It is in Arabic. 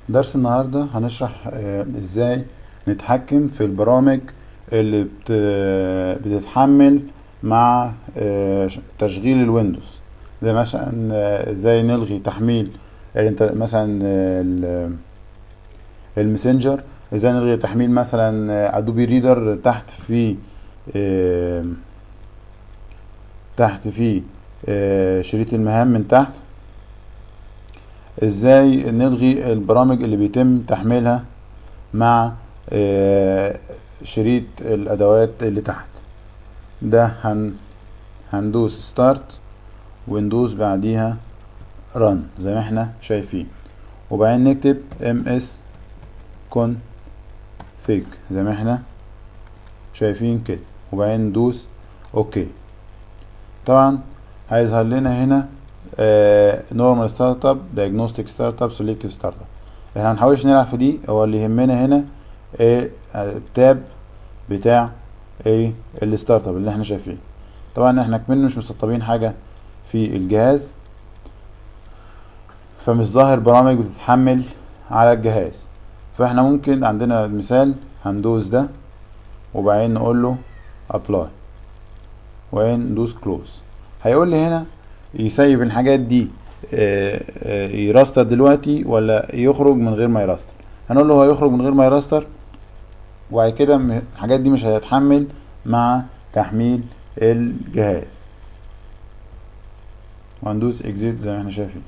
درس النهاردة هنشرح ازاي نتحكم في البرامج اللي بتتحمل مع تشغيل الويندوز. زي مثلا ازاي نلغي تحميل مثلا الماسنجر، ازاي نلغي تحميل مثلا ادوبي ريدر آه، تحت في شريط المهام من تحت. ازاي نلغي البرامج اللي بيتم تحميلها مع شريط الادوات اللي تحت ده. هندوس ستارت وندوس بعديها رن زي ما احنا شايفين، وبعدين نكتب ms config زي ما احنا شايفين كده، وبعدين ندوس اوكي. طبعا هيظهر لنا هنا نورمال ستارت اب، دايجنوستيك ستارت اب، سيلكتيف ستارت اب. احنا هنحاولش نلعب في دي، هو اللي يهمنا هنا التاب بتاع الستارت اب اللي احنا شايفينه. طبعا احنا كمان مش مسطبين حاجه في الجهاز، فمش ظاهر برامج بتتحمل على الجهاز. فاحنا ممكن عندنا مثال، هندوس ده وبعدين نقول له ابلاي وبعدين ندوس كلوز. هيقول لي هنا يسيب الحاجات دي يراستر دلوقتي ولا يخرج من غير ما يراستر. هنقول له هيخرج من غير ما يراستر، وبعد كده الحاجات دي مش هتتحمل مع تحميل الجهاز، وهندوس اكزيت زي ما احنا شايفين.